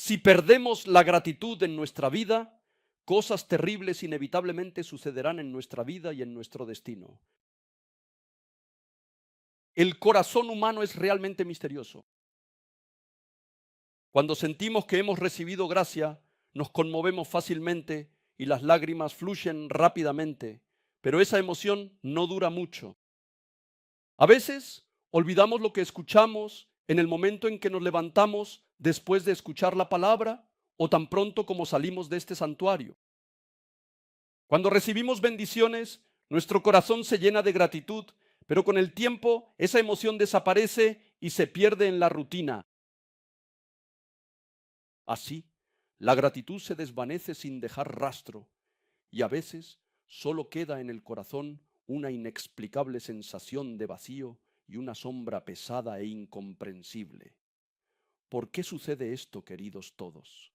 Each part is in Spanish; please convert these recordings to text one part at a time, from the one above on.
Si perdemos la gratitud en nuestra vida, cosas terribles inevitablemente sucederán en nuestra vida y en nuestro destino. El corazón humano es realmente misterioso. Cuando sentimos que hemos recibido gracia, nos conmovemos fácilmente y las lágrimas fluyen rápidamente, pero esa emoción no dura mucho. A veces olvidamos lo que escuchamos en el momento en que nos levantamos después de escuchar la palabra o tan pronto como salimos de este santuario. Cuando recibimos bendiciones, nuestro corazón se llena de gratitud, pero con el tiempo esa emoción desaparece y se pierde en la rutina. Así, la gratitud se desvanece sin dejar rastro y a veces solo queda en el corazón una inexplicable sensación de vacío y una sombra pesada e incomprensible. ¿Por qué sucede esto, queridos todos?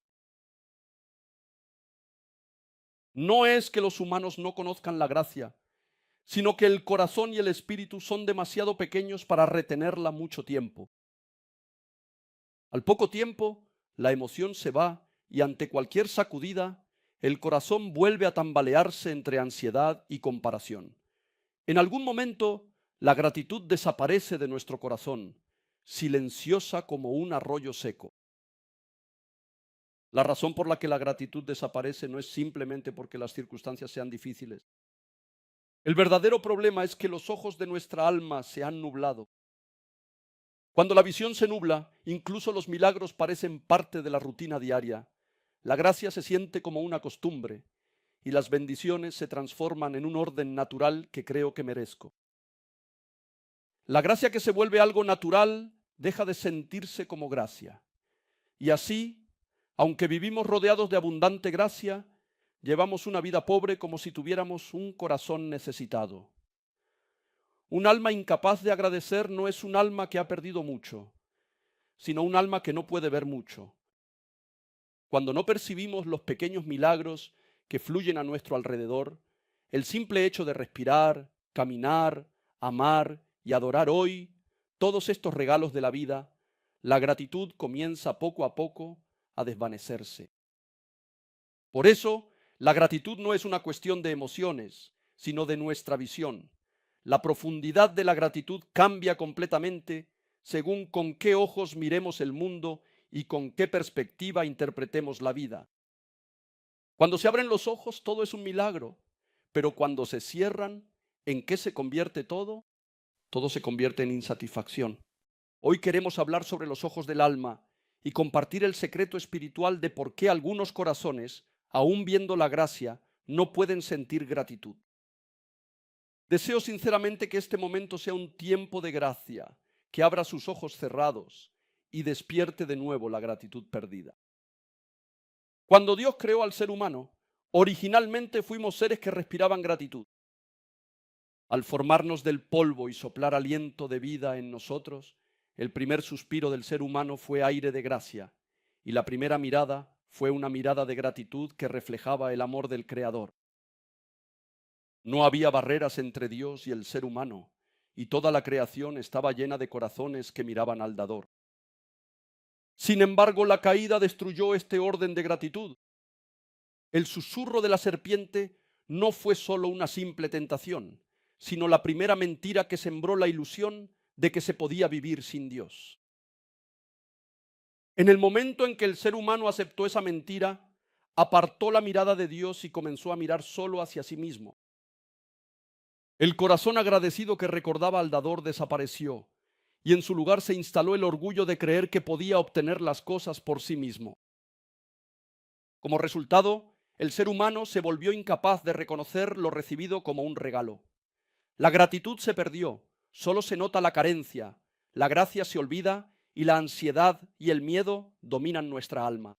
No es que los humanos no conozcan la gracia, sino que el corazón y el espíritu son demasiado pequeños para retenerla mucho tiempo. Al poco tiempo, la emoción se va y ante cualquier sacudida, el corazón vuelve a tambalearse entre ansiedad y comparación. En algún momento, la gratitud desaparece de nuestro corazón, silenciosa como un arroyo seco. La razón por la que la gratitud desaparece no es simplemente porque las circunstancias sean difíciles. El verdadero problema es que los ojos de nuestra alma se han nublado. Cuando la visión se nubla, incluso los milagros parecen parte de la rutina diaria. La gracia se siente como una costumbre y las bendiciones se transforman en un orden natural que creo que merezco. La gracia que se vuelve algo natural deja de sentirse como gracia. Y así, aunque vivimos rodeados de abundante gracia, llevamos una vida pobre como si tuviéramos un corazón necesitado. Un alma incapaz de agradecer no es un alma que ha perdido mucho, sino un alma que no puede ver mucho. Cuando no percibimos los pequeños milagros que fluyen a nuestro alrededor, el simple hecho de respirar, caminar, amar y adorar hoy, todos estos regalos de la vida, la gratitud comienza poco a poco a desvanecerse. Por eso, la gratitud no es una cuestión de emociones, sino de nuestra visión. La profundidad de la gratitud cambia completamente según con qué ojos miremos el mundo y con qué perspectiva interpretemos la vida. Cuando se abren los ojos, todo es un milagro, pero cuando se cierran, ¿en qué se convierte todo? Todo se convierte en insatisfacción. Hoy queremos hablar sobre los ojos del alma y compartir el secreto espiritual de por qué algunos corazones, aún viendo la gracia, no pueden sentir gratitud. Deseo sinceramente que este momento sea un tiempo de gracia, que abra sus ojos cerrados y despierte de nuevo la gratitud perdida. Cuando Dios creó al ser humano, originalmente fuimos seres que respiraban gratitud. Al formarnos del polvo y soplar aliento de vida en nosotros, el primer suspiro del ser humano fue aire de gracia, y la primera mirada fue una mirada de gratitud que reflejaba el amor del Creador. No había barreras entre Dios y el ser humano, y toda la creación estaba llena de corazones que miraban al dador. Sin embargo, la caída destruyó este orden de gratitud. El susurro de la serpiente no fue solo una simple tentación, sino la primera mentira que sembró la ilusión de que se podía vivir sin Dios. En el momento en que el ser humano aceptó esa mentira, apartó la mirada de Dios y comenzó a mirar solo hacia sí mismo. El corazón agradecido que recordaba al dador desapareció y en su lugar se instaló el orgullo de creer que podía obtener las cosas por sí mismo. Como resultado, el ser humano se volvió incapaz de reconocer lo recibido como un regalo. La gratitud se perdió, solo se nota la carencia, la gracia se olvida y la ansiedad y el miedo dominan nuestra alma.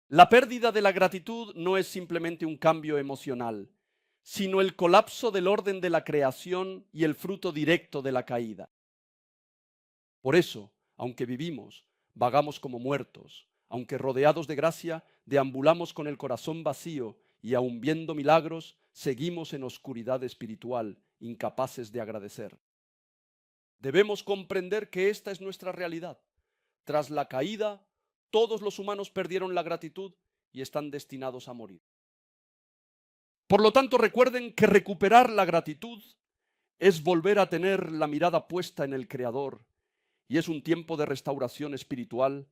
La pérdida de la gratitud no es simplemente un cambio emocional, sino el colapso del orden de la creación y el fruto directo de la caída. Por eso, aunque vivimos, vagamos como muertos, aunque rodeados de gracia, deambulamos con el corazón vacío y aun viendo milagros, seguimos en oscuridad espiritual, incapaces de agradecer. Debemos comprender que esta es nuestra realidad. Tras la caída, todos los humanos perdieron la gratitud y están destinados a morir. Por lo tanto, recuerden que recuperar la gratitud es volver a tener la mirada puesta en el Creador, y es un tiempo de restauración espiritual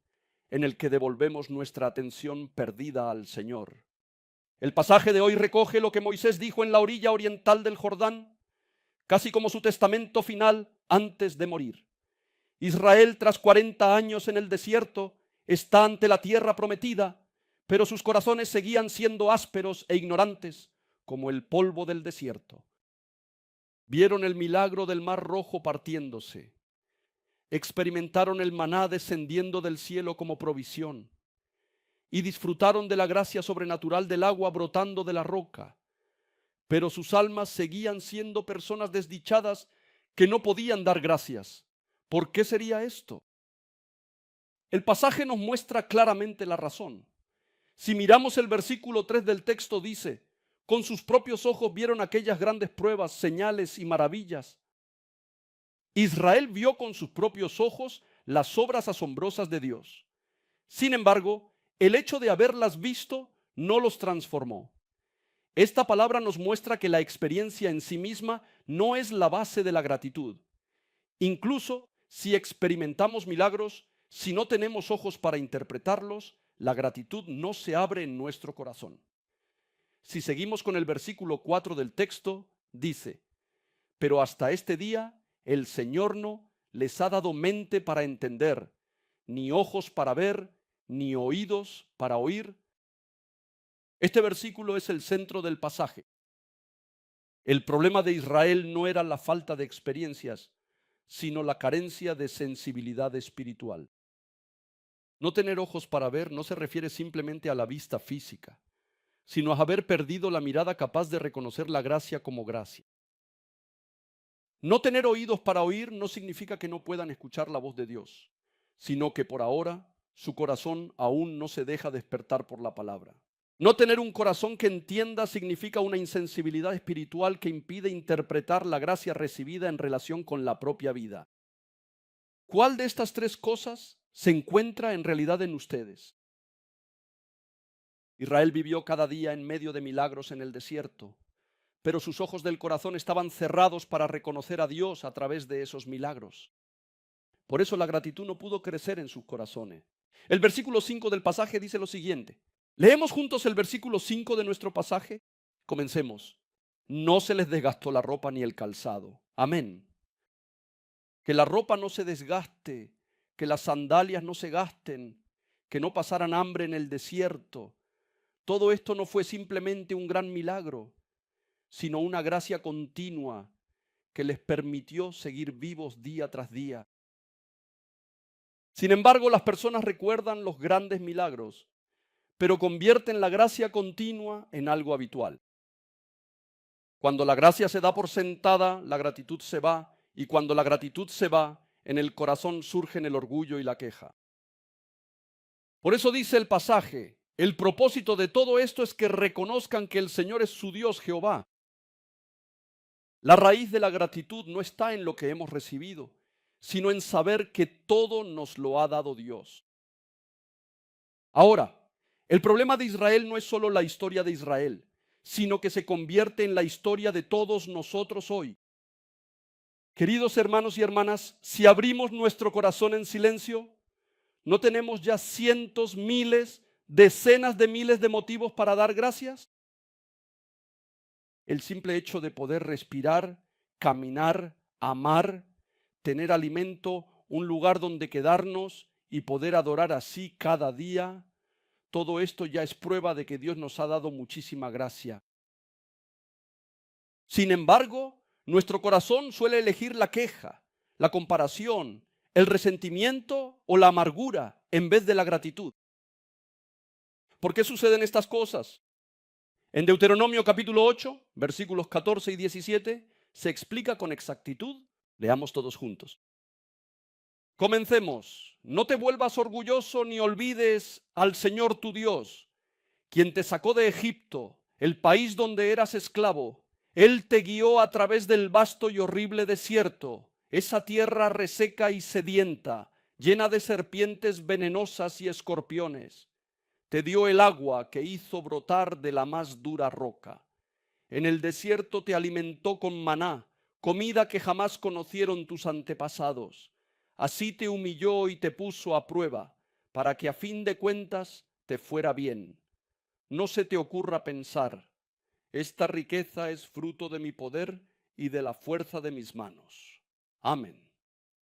en el que devolvemos nuestra atención perdida al Señor. El pasaje de hoy recoge lo que Moisés dijo en la orilla oriental del Jordán, casi como su testamento final antes de morir. Israel, tras 40 años en el desierto, está ante la tierra prometida, pero sus corazones seguían siendo ásperos e ignorantes, como el polvo del desierto. Vieron el milagro del Mar Rojo partiéndose. Experimentaron el maná descendiendo del cielo como provisión. Y disfrutaron de la gracia sobrenatural del agua brotando de la roca. Pero sus almas seguían siendo personas desdichadas que no podían dar gracias. ¿Por qué sería esto? El pasaje nos muestra claramente la razón. Si miramos el versículo 3 del texto, dice: con sus propios ojos vieron aquellas grandes pruebas, señales y maravillas. Israel vio con sus propios ojos las obras asombrosas de Dios. Sin embargo, el hecho de haberlas visto no los transformó. Esta palabra nos muestra que la experiencia en sí misma no es la base de la gratitud. Incluso si experimentamos milagros, si no tenemos ojos para interpretarlos, la gratitud no se abre en nuestro corazón. Si seguimos con el versículo 4 del texto, dice: pero hasta este día el Señor no les ha dado mente para entender, ni ojos para ver, ni oídos para oír. Este versículo es el centro del pasaje. El problema de Israel no era la falta de experiencias, sino la carencia de sensibilidad espiritual. No tener ojos para ver no se refiere simplemente a la vista física, sino a haber perdido la mirada capaz de reconocer la gracia como gracia. No tener oídos para oír no significa que no puedan escuchar la voz de Dios, sino que por ahora su corazón aún no se deja despertar por la palabra. No tener un corazón que entienda significa una insensibilidad espiritual que impide interpretar la gracia recibida en relación con la propia vida. ¿Cuál de estas tres cosas se encuentra en realidad en ustedes? Israel vivió cada día en medio de milagros en el desierto, pero sus ojos del corazón estaban cerrados para reconocer a Dios a través de esos milagros. Por eso la gratitud no pudo crecer en sus corazones. El versículo 5 del pasaje dice lo siguiente. ¿Leemos juntos el versículo 5 de nuestro pasaje? Comencemos. No se les desgastó la ropa ni el calzado. Amén. Que la ropa no se desgaste, que las sandalias no se gasten, que no pasaran hambre en el desierto. Todo esto no fue simplemente un gran milagro, sino una gracia continua que les permitió seguir vivos día tras día. Sin embargo, las personas recuerdan los grandes milagros, pero convierten la gracia continua en algo habitual. Cuando la gracia se da por sentada, la gratitud se va, y cuando la gratitud se va, en el corazón surgen el orgullo y la queja. Por eso dice el pasaje, el propósito de todo esto es que reconozcan que el Señor es su Dios, Jehová. La raíz de la gratitud no está en lo que hemos recibido, sino en saber que todo nos lo ha dado Dios. Ahora, el problema de Israel no es solo la historia de Israel, sino que se convierte en la historia de todos nosotros hoy. Queridos hermanos y hermanas, si abrimos nuestro corazón en silencio, ¿no tenemos ya cientos, miles, decenas de miles de motivos para dar gracias? El simple hecho de poder respirar, caminar, amar, tener alimento, un lugar donde quedarnos y poder adorar así cada día, todo esto ya es prueba de que Dios nos ha dado muchísima gracia. Sin embargo, nuestro corazón suele elegir la queja, la comparación, el resentimiento o la amargura en vez de la gratitud. ¿Por qué suceden estas cosas? En Deuteronomio capítulo 8, versículos 14 y 17, se explica con exactitud. Leamos todos juntos. Comencemos. No te vuelvas orgulloso ni olvides al Señor tu Dios, quien te sacó de Egipto, el país donde eras esclavo. Él te guió a través del vasto y horrible desierto, esa tierra reseca y sedienta, llena de serpientes venenosas y escorpiones. Te dio el agua que hizo brotar de la más dura roca. En el desierto te alimentó con maná, comida que jamás conocieron tus antepasados. Así te humilló y te puso a prueba, para que a fin de cuentas te fuera bien. No se te ocurra pensar, esta riqueza es fruto de mi poder y de la fuerza de mis manos. Amén.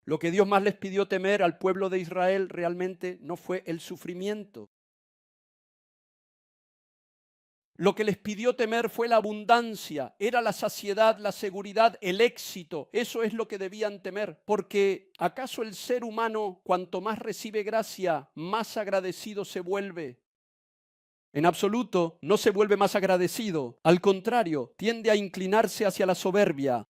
Lo que Dios más les pidió temer al pueblo de Israel realmente no fue el sufrimiento. Lo que les pidió temer fue la abundancia, era la saciedad, la seguridad, el éxito. Eso es lo que debían temer, porque ¿acaso el ser humano, cuanto más recibe gracia, más agradecido se vuelve? En absoluto, no se vuelve más agradecido. Al contrario, tiende a inclinarse hacia la soberbia.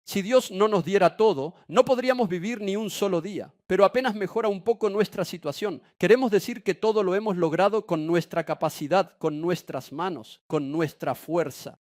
Si Dios no nos diera todo, no podríamos vivir ni un solo día, pero apenas mejora un poco nuestra situación. Queremos decir que todo lo hemos logrado con nuestra capacidad, con nuestras manos, con nuestra fuerza.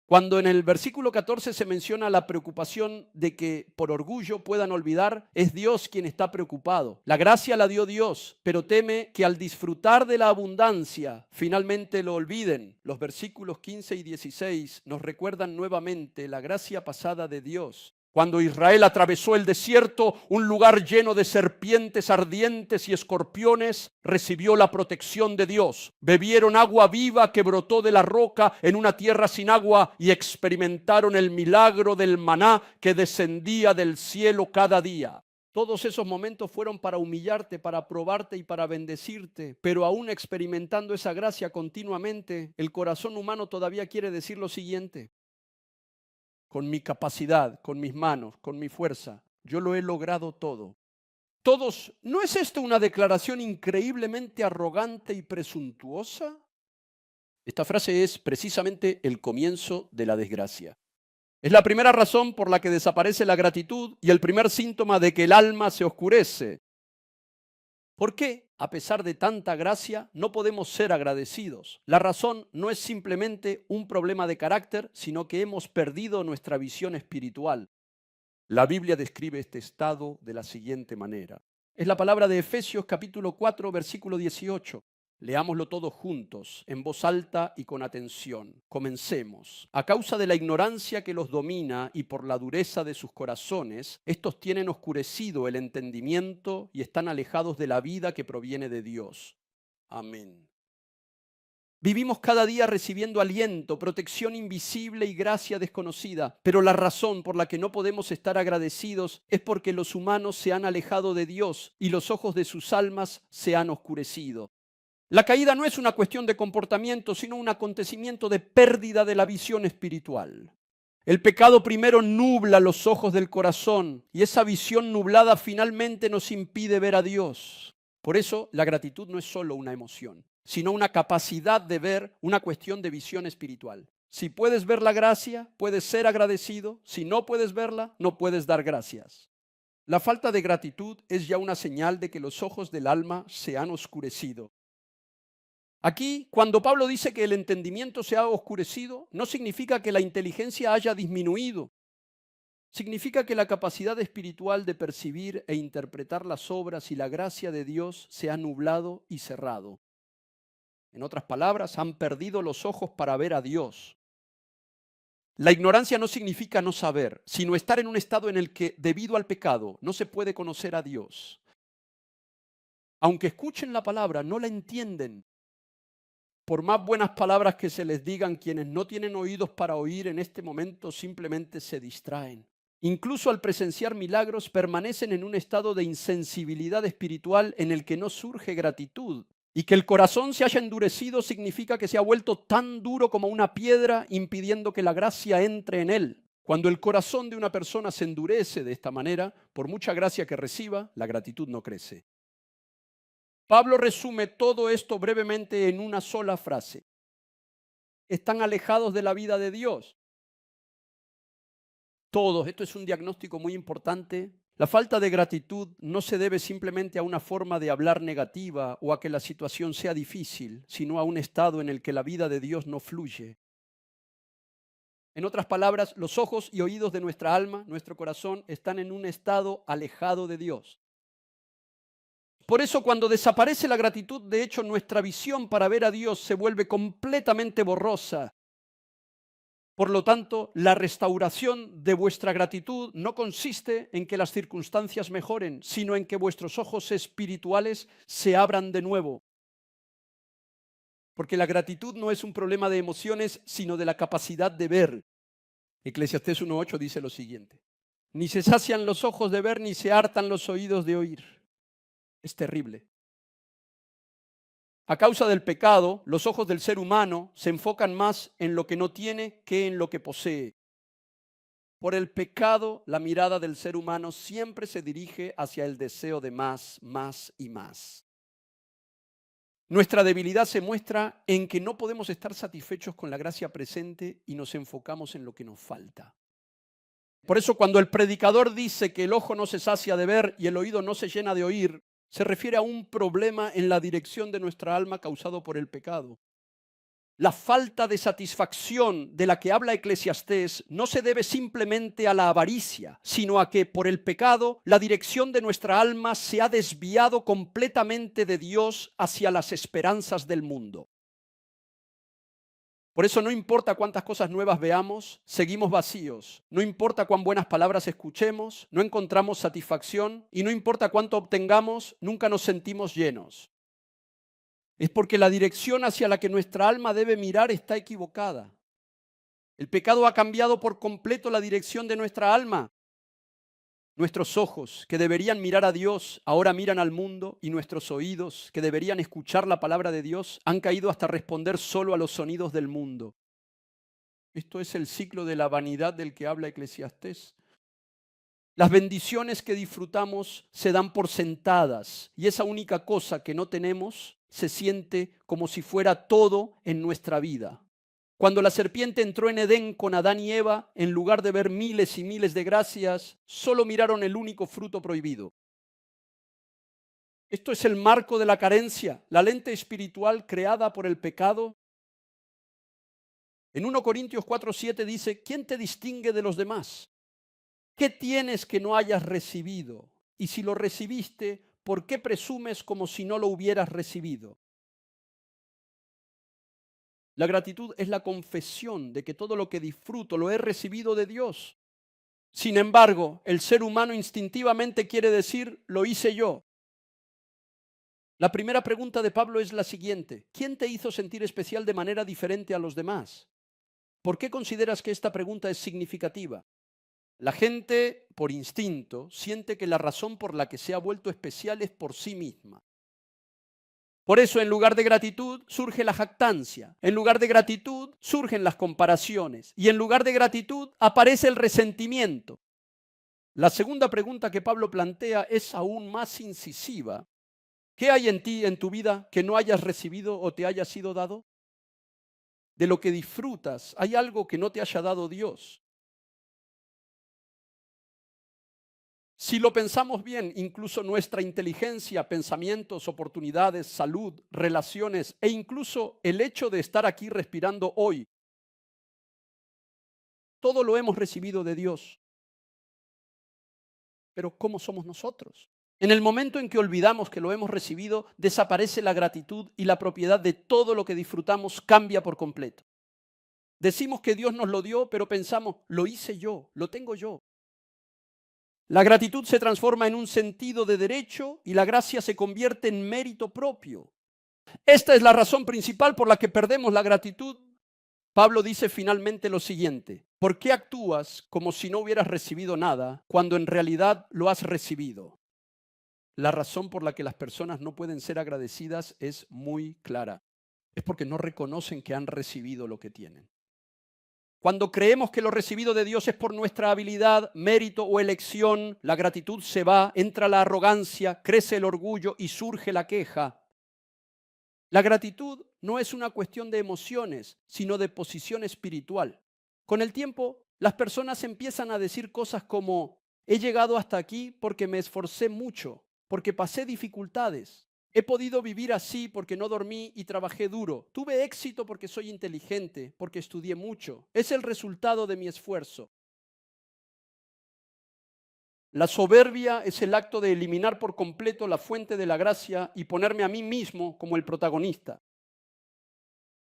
Cuando en el versículo 14 se menciona la preocupación de que por orgullo puedan olvidar, es Dios quien está preocupado. La gracia la dio Dios, pero teme que al disfrutar de la abundancia finalmente lo olviden. Los versículos 15 y 16 nos recuerdan nuevamente la gracia pasada de Dios. Cuando Israel atravesó el desierto, un lugar lleno de serpientes ardientes y escorpiones, recibió la protección de Dios. Bebieron agua viva que brotó de la roca en una tierra sin agua y experimentaron el milagro del maná que descendía del cielo cada día. Todos esos momentos fueron para humillarte, para probarte y para bendecirte, pero aún experimentando esa gracia continuamente, el corazón humano todavía quiere decir lo siguiente: con mi capacidad, con mis manos, con mi fuerza, yo lo he logrado todo. Todos, ¿no es esto una declaración increíblemente arrogante y presuntuosa? Esta frase es precisamente el comienzo de la desgracia. Es la primera razón por la que desaparece la gratitud y el primer síntoma de que el alma se oscurece. ¿Por qué, a pesar de tanta gracia, no podemos ser agradecidos? La razón no es simplemente un problema de carácter, sino que hemos perdido nuestra visión espiritual. La Biblia describe este estado de la siguiente manera. Es la palabra de Efesios capítulo 4, versículo 18. Leámoslo todos juntos, en voz alta y con atención. Comencemos. A causa de la ignorancia que los domina y por la dureza de sus corazones, estos tienen oscurecido el entendimiento y están alejados de la vida que proviene de Dios. Amén. Vivimos cada día recibiendo aliento, protección invisible y gracia desconocida, pero la razón por la que no podemos estar agradecidos es porque los humanos se han alejado de Dios y los ojos de sus almas se han oscurecido. La caída no es una cuestión de comportamiento, sino un acontecimiento de pérdida de la visión espiritual. El pecado primero nubla los ojos del corazón y esa visión nublada finalmente nos impide ver a Dios. Por eso la gratitud no es solo una emoción, sino una capacidad de ver, una cuestión de visión espiritual. Si puedes ver la gracia, puedes ser agradecido. Si no puedes verla, no puedes dar gracias. La falta de gratitud es ya una señal de que los ojos del alma se han oscurecido. Aquí, cuando Pablo dice que el entendimiento se ha oscurecido, no significa que la inteligencia haya disminuido. Significa que la capacidad espiritual de percibir e interpretar las obras y la gracia de Dios se ha nublado y cerrado. En otras palabras, han perdido los ojos para ver a Dios. La ignorancia no significa no saber, sino estar en un estado en el que, debido al pecado, no se puede conocer a Dios. Aunque escuchen la palabra, no la entienden. Por más buenas palabras que se les digan, quienes no tienen oídos para oír en este momento simplemente se distraen. Incluso al presenciar milagros permanecen en un estado de insensibilidad espiritual en el que no surge gratitud. Y que el corazón se haya endurecido significa que se ha vuelto tan duro como una piedra, impidiendo que la gracia entre en él. Cuando el corazón de una persona se endurece de esta manera, por mucha gracia que reciba, la gratitud no crece. Pablo resume todo esto brevemente en una sola frase. Están alejados de la vida de Dios. Todos, esto es un diagnóstico muy importante. La falta de gratitud no se debe simplemente a una forma de hablar negativa o a que la situación sea difícil, sino a un estado en el que la vida de Dios no fluye. En otras palabras, los ojos y oídos de nuestra alma, nuestro corazón, están en un estado alejado de Dios. Por eso cuando desaparece la gratitud, de hecho, nuestra visión para ver a Dios se vuelve completamente borrosa. Por lo tanto, la restauración de vuestra gratitud no consiste en que las circunstancias mejoren, sino en que vuestros ojos espirituales se abran de nuevo. Porque la gratitud no es un problema de emociones, sino de la capacidad de ver. Eclesiastés 1:8 dice lo siguiente: ni se sacian los ojos de ver, ni se hartan los oídos de oír. Es terrible. A causa del pecado, los ojos del ser humano se enfocan más en lo que no tiene que en lo que posee. Por el pecado, la mirada del ser humano siempre se dirige hacia el deseo de más, más y más. Nuestra debilidad se muestra en que no podemos estar satisfechos con la gracia presente y nos enfocamos en lo que nos falta. Por eso cuando el predicador dice que el ojo no se sacia de ver y el oído no se llena de oír, se refiere a un problema en la dirección de nuestra alma causado por el pecado. La falta de satisfacción de la que habla Eclesiastés no se debe simplemente a la avaricia, sino a que por el pecado la dirección de nuestra alma se ha desviado completamente de Dios hacia las esperanzas del mundo. Por eso no importa cuántas cosas nuevas veamos, seguimos vacíos. No importa cuán buenas palabras escuchemos, no encontramos satisfacción. Y no importa cuánto obtengamos, nunca nos sentimos llenos. Es porque la dirección hacia la que nuestra alma debe mirar está equivocada. El pecado ha cambiado por completo la dirección de nuestra alma. Nuestros ojos, que deberían mirar a Dios, ahora miran al mundo, y nuestros oídos, que deberían escuchar la palabra de Dios, han caído hasta responder solo a los sonidos del mundo. Esto es el ciclo de la vanidad del que habla Eclesiastés. Las bendiciones que disfrutamos se dan por sentadas, y esa única cosa que no tenemos se siente como si fuera todo en nuestra vida. Cuando la serpiente entró en Edén con Adán y Eva, en lugar de ver miles y miles de gracias, solo miraron el único fruto prohibido. Esto es el marco de la carencia, la lente espiritual creada por el pecado. En 1 Corintios 4:7 dice: ¿quién te distingue de los demás? ¿Qué tienes que no hayas recibido? Y si lo recibiste, ¿por qué presumes como si no lo hubieras recibido? La gratitud es la confesión de que todo lo que disfruto lo he recibido de Dios. Sin embargo, el ser humano instintivamente quiere decir: lo hice yo. La primera pregunta de Pablo es la siguiente: ¿quién te hizo sentir especial de manera diferente a los demás? ¿Por qué consideras que esta pregunta es significativa? La gente, por instinto, siente que la razón por la que se ha vuelto especial es por sí misma. Por eso, en lugar de gratitud, surge la jactancia. En lugar de gratitud, surgen las comparaciones. Y en lugar de gratitud, aparece el resentimiento. La segunda pregunta que Pablo plantea es aún más incisiva. ¿Qué hay en ti, en tu vida, que no hayas recibido o te haya sido dado? De lo que disfrutas, ¿hay algo que no te haya dado Dios? Si lo pensamos bien, incluso nuestra inteligencia, pensamientos, oportunidades, salud, relaciones e incluso el hecho de estar aquí respirando hoy, todo lo hemos recibido de Dios. Pero ¿cómo somos nosotros? En el momento en que olvidamos que lo hemos recibido, desaparece la gratitud y la propiedad de todo lo que disfrutamos cambia por completo. Decimos que Dios nos lo dio, pero pensamos: lo hice yo, lo tengo yo. La gratitud se transforma en un sentido de derecho y la gracia se convierte en mérito propio. Esta es la razón principal por la que perdemos la gratitud. Pablo dice finalmente lo siguiente: ¿por qué actúas como si no hubieras recibido nada cuando en realidad lo has recibido? La razón por la que las personas no pueden ser agradecidas es muy clara. Es porque no reconocen que han recibido lo que tienen. Cuando creemos que lo recibido de Dios es por nuestra habilidad, mérito o elección, la gratitud se va, entra la arrogancia, crece el orgullo y surge la queja. La gratitud no es una cuestión de emociones, sino de posición espiritual. Con el tiempo, las personas empiezan a decir cosas como: He llegado hasta aquí porque me esforcé mucho, porque pasé dificultades. He podido vivir así porque no dormí y trabajé duro. Tuve éxito porque soy inteligente, porque estudié mucho. Es el resultado de mi esfuerzo. La soberbia es el acto de eliminar por completo la fuente de la gracia y ponerme a mí mismo como el protagonista.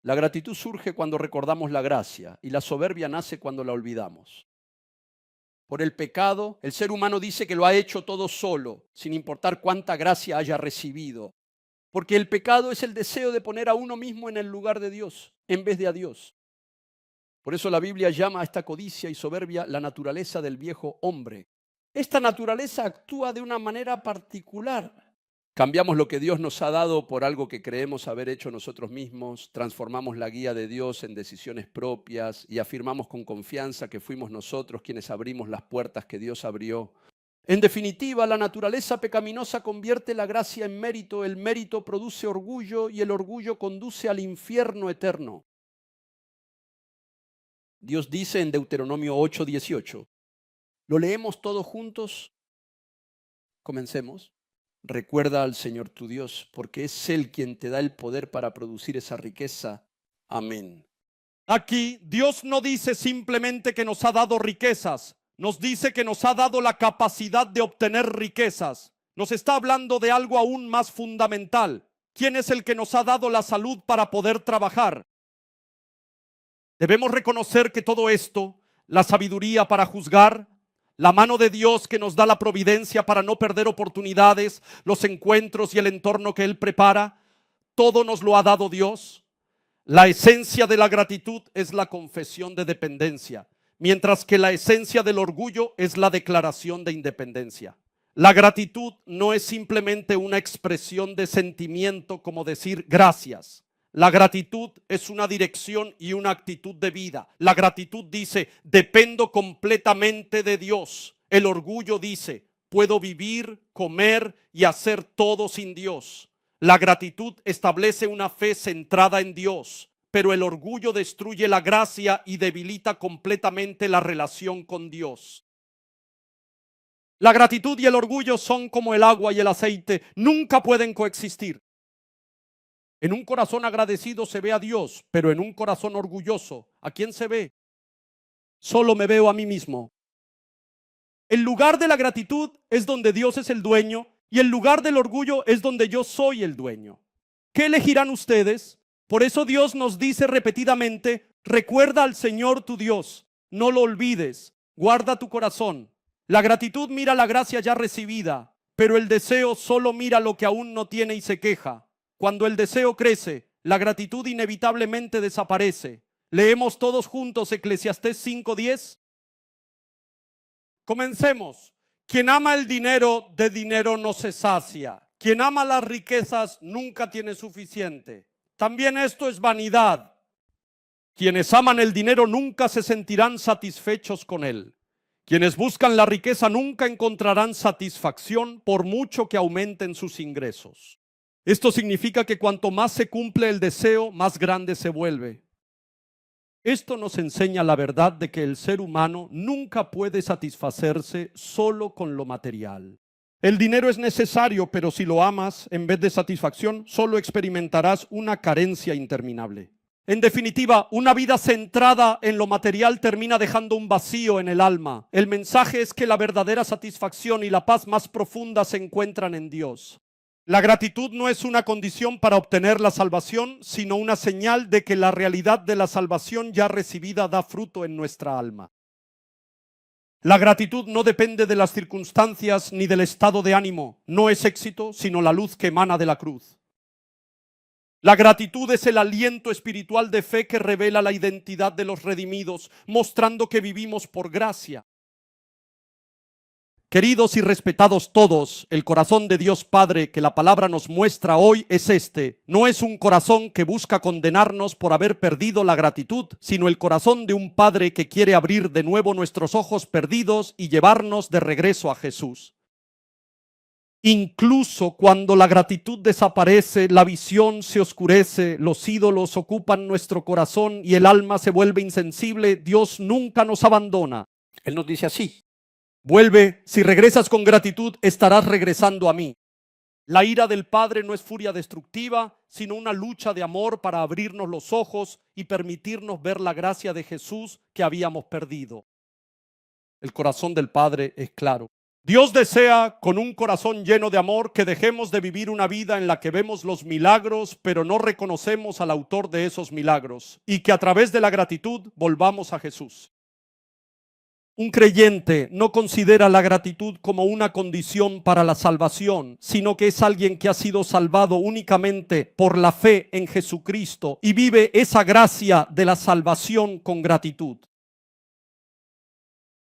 La gratitud surge cuando recordamos la gracia y la soberbia nace cuando la olvidamos. Por el pecado, el ser humano dice que lo ha hecho todo solo, sin importar cuánta gracia haya recibido. Porque el pecado es el deseo de poner a uno mismo en el lugar de Dios, en vez de a Dios. Por eso la Biblia llama a esta codicia y soberbia la naturaleza del viejo hombre. Esta naturaleza actúa de una manera particular. Cambiamos lo que Dios nos ha dado por algo que creemos haber hecho nosotros mismos, transformamos la guía de Dios en decisiones propias y afirmamos con confianza que fuimos nosotros quienes abrimos las puertas que Dios abrió. En definitiva, la naturaleza pecaminosa convierte la gracia en mérito, el mérito produce orgullo y el orgullo conduce al infierno eterno. Dios dice en Deuteronomio 8:18, ¿lo leemos todos juntos? Comencemos. Recuerda al Señor tu Dios, porque es Él quien te da el poder para producir esa riqueza. Amén. Aquí Dios no dice simplemente que nos ha dado riquezas, nos dice que nos ha dado la capacidad de obtener riquezas. Nos está hablando de algo aún más fundamental. ¿Quién es el que nos ha dado la salud para poder trabajar? Debemos reconocer que todo esto, la sabiduría para juzgar, la mano de Dios que nos da la providencia para no perder oportunidades, los encuentros y el entorno que Él prepara, todo nos lo ha dado Dios. La esencia de la gratitud es la confesión de dependencia, mientras que la esencia del orgullo es la declaración de independencia. La gratitud no es simplemente una expresión de sentimiento como decir gracias. La gratitud es una dirección y una actitud de vida. La gratitud dice, dependo completamente de Dios. El orgullo dice, puedo vivir, comer y hacer todo sin Dios. La gratitud establece una fe centrada en Dios, pero el orgullo destruye la gracia y debilita completamente la relación con Dios. La gratitud y el orgullo son como el agua y el aceite, nunca pueden coexistir. En un corazón agradecido se ve a Dios, pero en un corazón orgulloso, ¿a quién se ve? Solo me veo a mí mismo. El lugar de la gratitud es donde Dios es el dueño y el lugar del orgullo es donde yo soy el dueño. ¿Qué elegirán ustedes? Por eso Dios nos dice repetidamente, recuerda al Señor tu Dios, no lo olvides, guarda tu corazón. La gratitud mira la gracia ya recibida, pero el deseo solo mira lo que aún no tiene y se queja. Cuando el deseo crece, la gratitud inevitablemente desaparece. Leemos todos juntos Eclesiastés 5:10. Comencemos. Quien ama el dinero, de dinero no se sacia. Quien ama las riquezas nunca tiene suficiente. También esto es vanidad. Quienes aman el dinero nunca se sentirán satisfechos con él. Quienes buscan la riqueza nunca encontrarán satisfacción por mucho que aumenten sus ingresos. Esto significa que cuanto más se cumple el deseo, más grande se vuelve. Esto nos enseña la verdad de que el ser humano nunca puede satisfacerse solo con lo material. El dinero es necesario, pero si lo amas, en vez de satisfacción, solo experimentarás una carencia interminable. En definitiva, una vida centrada en lo material termina dejando un vacío en el alma. El mensaje es que la verdadera satisfacción y la paz más profunda se encuentran en Dios. La gratitud no es una condición para obtener la salvación, sino una señal de que la realidad de la salvación ya recibida da fruto en nuestra alma. La gratitud no depende de las circunstancias ni del estado de ánimo. No es éxito, sino la luz que emana de la cruz. La gratitud es el aliento espiritual de fe que revela la identidad de los redimidos, mostrando que vivimos por gracia. Queridos y respetados todos, el corazón de Dios Padre que la palabra nos muestra hoy es este. No es un corazón que busca condenarnos por haber perdido la gratitud, sino el corazón de un Padre que quiere abrir de nuevo nuestros ojos perdidos y llevarnos de regreso a Jesús. Incluso cuando la gratitud desaparece, la visión se oscurece, los ídolos ocupan nuestro corazón y el alma se vuelve insensible, Dios nunca nos abandona. Él nos dice así. Vuelve, si regresas con gratitud, estarás regresando a mí. La ira del Padre no es furia destructiva, sino una lucha de amor para abrirnos los ojos y permitirnos ver la gracia de Jesús que habíamos perdido. El corazón del Padre es claro. Dios desea, con un corazón lleno de amor, que dejemos de vivir una vida en la que vemos los milagros, pero no reconocemos al autor de esos milagros, y que a través de la gratitud volvamos a Jesús. Un creyente no considera la gratitud como una condición para la salvación, sino que es alguien que ha sido salvado únicamente por la fe en Jesucristo y vive esa gracia de la salvación con gratitud.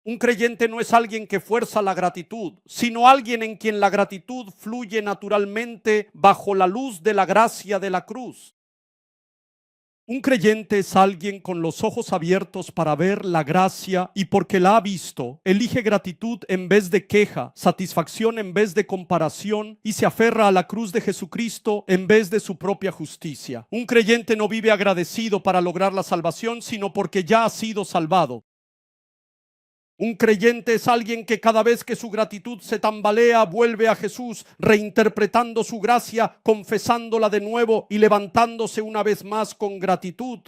Un creyente no es alguien que fuerza la gratitud, sino alguien en quien la gratitud fluye naturalmente bajo la luz de la gracia de la cruz. Un creyente es alguien con los ojos abiertos para ver la gracia y porque la ha visto, elige gratitud en vez de queja, satisfacción en vez de comparación y se aferra a la cruz de Jesucristo en vez de su propia justicia. Un creyente no vive agradecido para lograr la salvación, sino porque ya ha sido salvado. Un creyente es alguien que cada vez que su gratitud se tambalea, vuelve a Jesús, reinterpretando su gracia, confesándola de nuevo y levantándose una vez más con gratitud.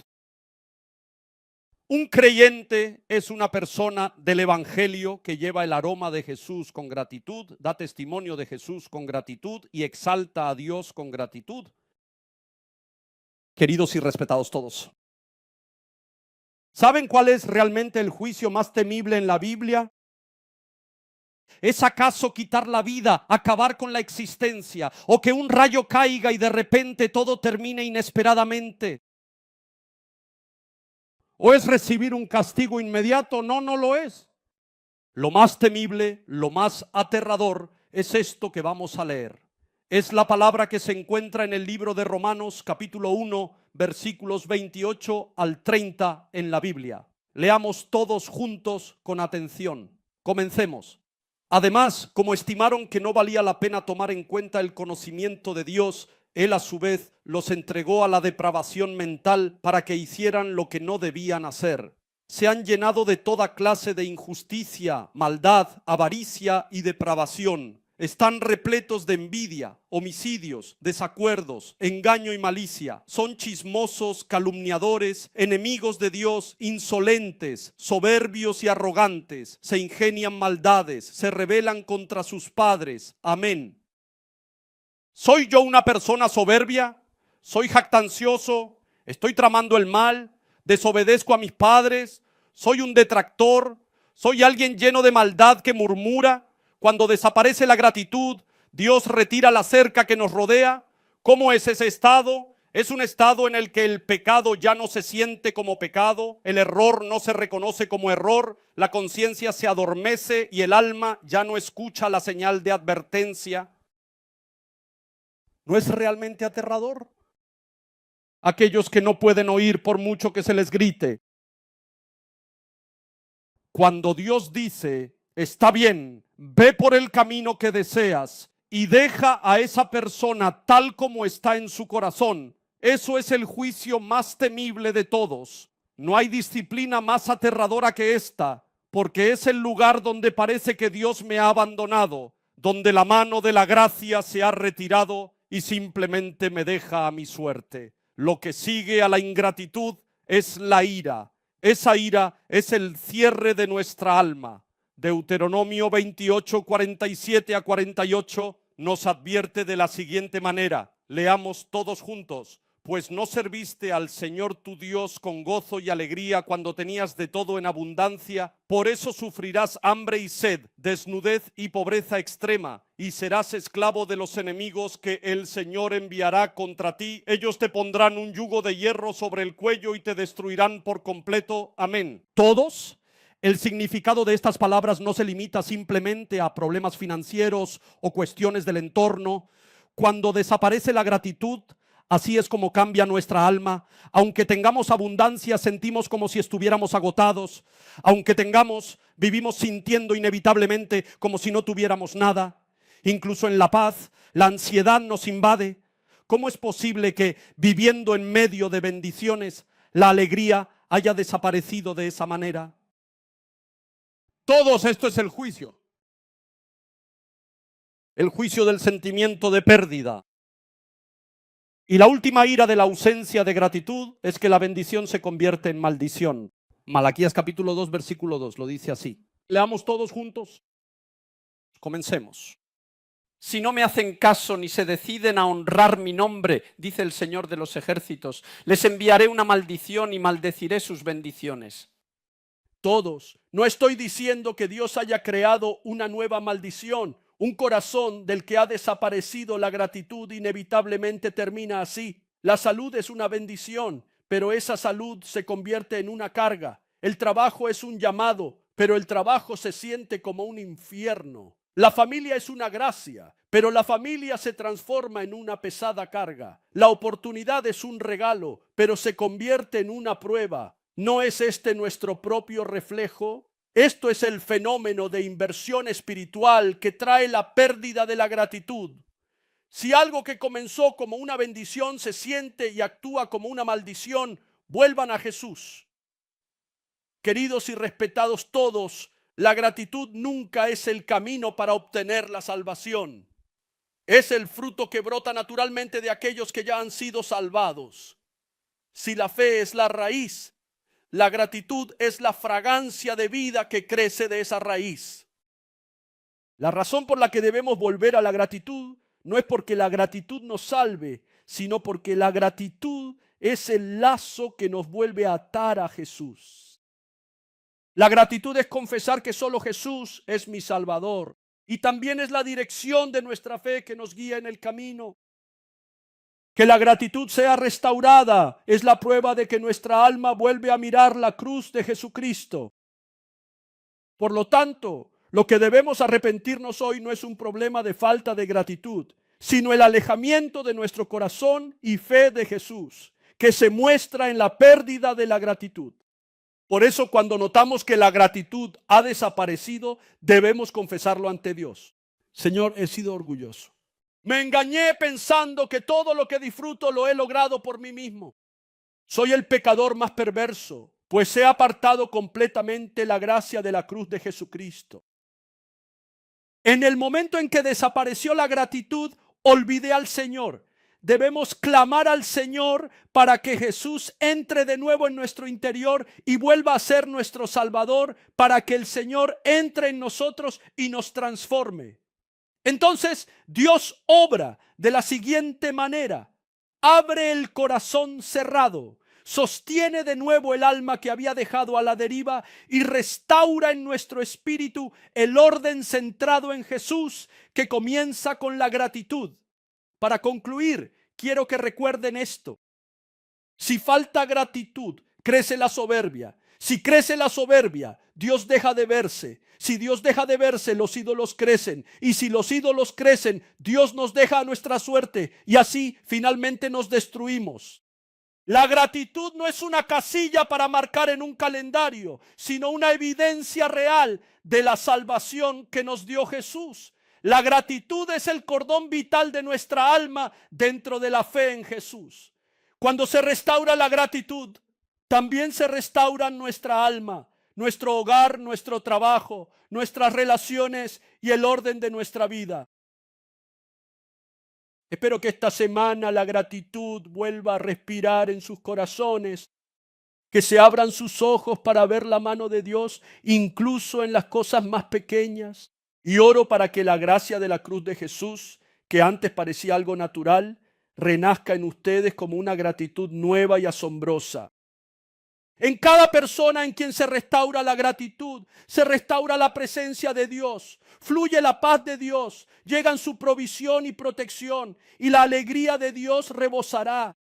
Un creyente es una persona del Evangelio que lleva el aroma de Jesús con gratitud, da testimonio de Jesús con gratitud y exalta a Dios con gratitud. Queridos y respetados todos, ¿saben cuál es realmente el juicio más temible en la Biblia? ¿Es acaso quitar la vida, acabar con la existencia, o que un rayo caiga y de repente todo termine inesperadamente? ¿O es recibir un castigo inmediato? No, no lo es. Lo más temible, lo más aterrador es esto que vamos a leer. Es la palabra que se encuentra en el libro de Romanos capítulo 1, versículos 28 al 30 en la Biblia. Leamos todos juntos con atención. Comencemos. Además, como estimaron que no valía la pena tomar en cuenta el conocimiento de Dios, Él a su vez los entregó a la depravación mental para que hicieran lo que no debían hacer. Se han llenado de toda clase de injusticia, maldad, avaricia y depravación. Están repletos de envidia, homicidios, desacuerdos, engaño y malicia. Son chismosos, calumniadores, enemigos de Dios, insolentes, soberbios y arrogantes. Se ingenian maldades, se rebelan contra sus padres. Amén. ¿Soy yo una persona soberbia? ¿Soy jactancioso? ¿Estoy tramando el mal? ¿Desobedezco a mis padres? ¿Soy un detractor? ¿Soy alguien lleno de maldad que murmura? Cuando desaparece la gratitud, Dios retira la cerca que nos rodea. ¿Cómo es ese estado? Es un estado en el que el pecado ya no se siente como pecado, el error no se reconoce como error, la conciencia se adormece y el alma ya no escucha la señal de advertencia. ¿No es realmente aterrador? Aquellos que no pueden oír por mucho que se les grite. Cuando Dios dice, está bien, ve por el camino que deseas y deja a esa persona tal como está en su corazón, eso es el juicio más temible de todos. No hay disciplina más aterradora que esta, porque es el lugar donde parece que Dios me ha abandonado, donde la mano de la gracia se ha retirado y simplemente me deja a mi suerte. Lo que sigue a la ingratitud es la ira. Esa ira es el cierre de nuestra alma. Deuteronomio 28, 47 a 48 nos advierte de la siguiente manera. Leamos todos juntos. Pues no serviste al Señor tu Dios con gozo y alegría cuando tenías de todo en abundancia. Por eso sufrirás hambre y sed, desnudez y pobreza extrema, y serás esclavo de los enemigos que el Señor enviará contra ti. Ellos te pondrán un yugo de hierro sobre el cuello y te destruirán por completo. Amén. ¿Todos? El significado de estas palabras no se limita simplemente a problemas financieros o cuestiones del entorno. Cuando desaparece la gratitud, así es como cambia nuestra alma. Aunque tengamos abundancia, sentimos como si estuviéramos agotados. Aunque vivimos sintiendo inevitablemente como si no tuviéramos nada. Incluso en la paz, la ansiedad nos invade. ¿Cómo es posible que viviendo en medio de bendiciones, la alegría haya desaparecido de esa manera? Todos, esto es el juicio. El juicio del sentimiento de pérdida. Y la última ira de la ausencia de gratitud es que la bendición se convierte en maldición. Malaquías capítulo 2, versículo 2, lo dice así. Leamos todos juntos. Comencemos. Si no me hacen caso ni se deciden a honrar mi nombre, dice el Señor de los ejércitos, les enviaré una maldición y maldeciré sus bendiciones. Todos. No estoy diciendo que Dios haya creado una nueva maldición. Un corazón del que ha desaparecido la gratitud inevitablemente termina así. La salud es una bendición, pero esa salud se convierte en una carga. El trabajo es un llamado, pero el trabajo se siente como un infierno. La familia es una gracia, pero la familia se transforma en una pesada carga. La oportunidad es un regalo, pero se convierte en una prueba. ¿No es este nuestro propio reflejo? Esto es el fenómeno de inversión espiritual que trae la pérdida de la gratitud. Si algo que comenzó como una bendición se siente y actúa como una maldición, vuelvan a Jesús. Queridos y respetados todos, la gratitud nunca es el camino para obtener la salvación. Es el fruto que brota naturalmente de aquellos que ya han sido salvados. Si la fe es la raíz, la gratitud es la fragancia de vida que crece de esa raíz. La razón por la que debemos volver a la gratitud no es porque la gratitud nos salve, sino porque la gratitud es el lazo que nos vuelve a atar a Jesús. La gratitud es confesar que solo Jesús es mi Salvador y también es la dirección de nuestra fe que nos guía en el camino. Que la gratitud sea restaurada es la prueba de que nuestra alma vuelve a mirar la cruz de Jesucristo. Por lo tanto, lo que debemos arrepentirnos hoy no es un problema de falta de gratitud, sino el alejamiento de nuestro corazón y fe de Jesús, que se muestra en la pérdida de la gratitud. Por eso, cuando notamos que la gratitud ha desaparecido, debemos confesarlo ante Dios. Señor, he sido orgulloso. Me engañé pensando que todo lo que disfruto lo he logrado por mí mismo. Soy el pecador más perverso, pues he apartado completamente la gracia de la cruz de Jesucristo. En el momento en que desapareció la gratitud, olvidé al Señor. Debemos clamar al Señor para que Jesús entre de nuevo en nuestro interior y vuelva a ser nuestro Salvador, para que el Señor entre en nosotros y nos transforme. Entonces Dios obra de la siguiente manera: abre el corazón cerrado, sostiene de nuevo el alma que había dejado a la deriva y restaura en nuestro espíritu el orden centrado en Jesús, que comienza con la gratitud. Para concluir, quiero que recuerden esto: si falta gratitud, crece la soberbia. Si crece la soberbia, Dios deja de verse. Si Dios deja de verse, los ídolos crecen. Y si los ídolos crecen, Dios nos deja a nuestra suerte. Y así finalmente nos destruimos. La gratitud no es una casilla para marcar en un calendario, sino una evidencia real de la salvación que nos dio Jesús. La gratitud es el cordón vital de nuestra alma dentro de la fe en Jesús. Cuando se restaura la gratitud, también se restaura nuestra alma, nuestro hogar, nuestro trabajo, nuestras relaciones y el orden de nuestra vida. Espero que esta semana la gratitud vuelva a respirar en sus corazones, que se abran sus ojos para ver la mano de Dios, incluso en las cosas más pequeñas. Y oro para que la gracia de la cruz de Jesús, que antes parecía algo natural, renazca en ustedes como una gratitud nueva y asombrosa. En cada persona en quien se restaura la gratitud, se restaura la presencia de Dios, fluye la paz de Dios, llegan su provisión y protección, y la alegría de Dios rebosará.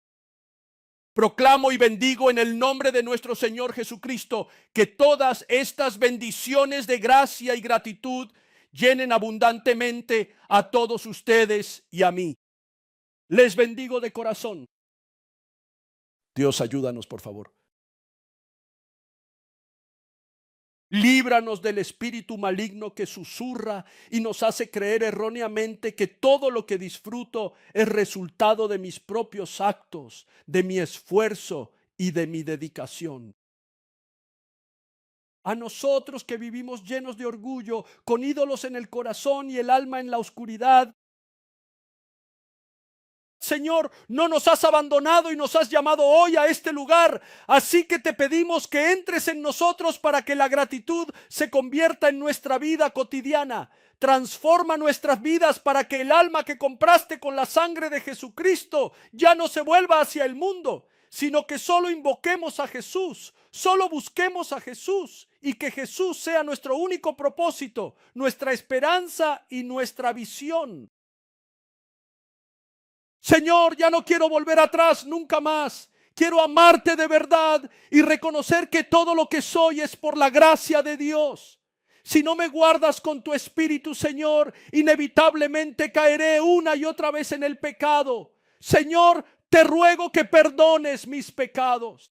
Proclamo y bendigo en el nombre de nuestro Señor Jesucristo que todas estas bendiciones de gracia y gratitud llenen abundantemente a todos ustedes y a mí. Les bendigo de corazón. Dios, ayúdanos, por favor. Líbranos del espíritu maligno que susurra y nos hace creer erróneamente que todo lo que disfruto es resultado de mis propios actos, de mi esfuerzo y de mi dedicación. a nosotros que vivimos llenos de orgullo, con ídolos en el corazón y el alma en la oscuridad. Señor, no nos has abandonado y nos has llamado hoy a este lugar. Así que te pedimos que entres en nosotros para que la gratitud se convierta en nuestra vida cotidiana. Transforma nuestras vidas para que el alma que compraste con la sangre de Jesucristo ya no se vuelva hacia el mundo, sino que solo invoquemos a Jesús, solo busquemos a Jesús y que Jesús sea nuestro único propósito, nuestra esperanza y nuestra visión. Señor, ya no quiero volver atrás nunca más. Quiero amarte de verdad y reconocer que todo lo que soy es por la gracia de Dios. Si no me guardas con tu espíritu, Señor, inevitablemente caeré una y otra vez en el pecado. Señor, te ruego que perdones mis pecados.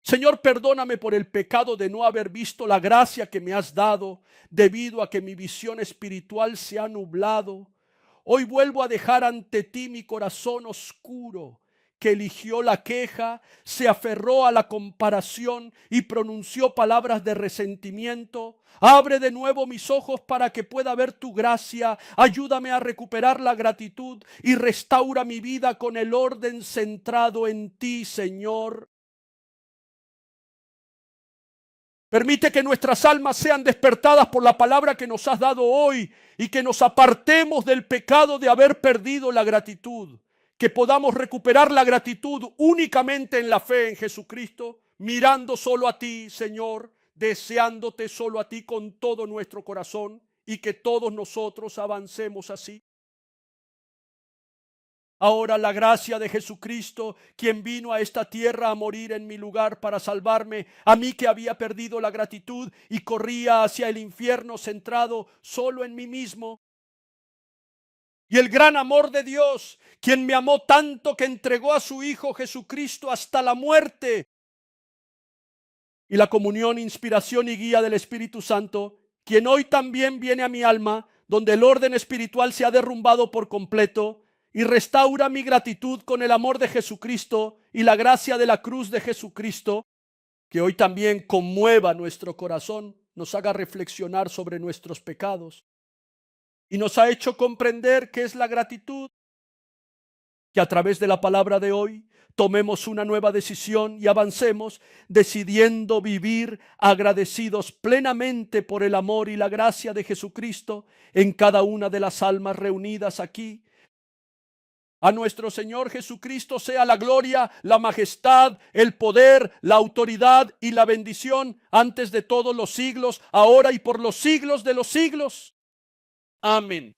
Señor, perdóname por el pecado de no haber visto la gracia que me has dado, debido a que mi visión espiritual se ha nublado. Hoy vuelvo a dejar ante ti mi corazón oscuro, que eligió la queja, se aferró a la comparación y pronunció palabras de resentimiento. Abre de nuevo mis ojos para que pueda ver tu gracia. Ayúdame a recuperar la gratitud y restaura mi vida con el orden centrado en ti, Señor. Permite que nuestras almas sean despertadas por la palabra que nos has dado hoy y que nos apartemos del pecado de haber perdido la gratitud. Que podamos recuperar la gratitud únicamente en la fe en Jesucristo, mirando solo a ti, Señor, deseándote solo a ti con todo nuestro corazón y que todos nosotros avancemos así. Ahora la gracia de Jesucristo, quien vino a esta tierra a morir en mi lugar para salvarme, a mí que había perdido la gratitud y corría hacia el infierno centrado solo en mí mismo. Y el gran amor de Dios, quien me amó tanto que entregó a su Hijo Jesucristo hasta la muerte. Y la comunión, inspiración y guía del Espíritu Santo, quien hoy también viene a mi alma, donde el orden espiritual se ha derrumbado por completo, y restaura mi gratitud con el amor de Jesucristo y la gracia de la cruz de Jesucristo, que hoy también conmueva nuestro corazón, nos haga reflexionar sobre nuestros pecados y nos ha hecho comprender qué es la gratitud, que a través de la palabra de hoy tomemos una nueva decisión y avancemos decidiendo vivir agradecidos plenamente por el amor y la gracia de Jesucristo en cada una de las almas reunidas aquí. A nuestro Señor Jesucristo sea la gloria, la majestad, el poder, la autoridad y la bendición antes de todos los siglos, ahora y por los siglos de los siglos. Amén.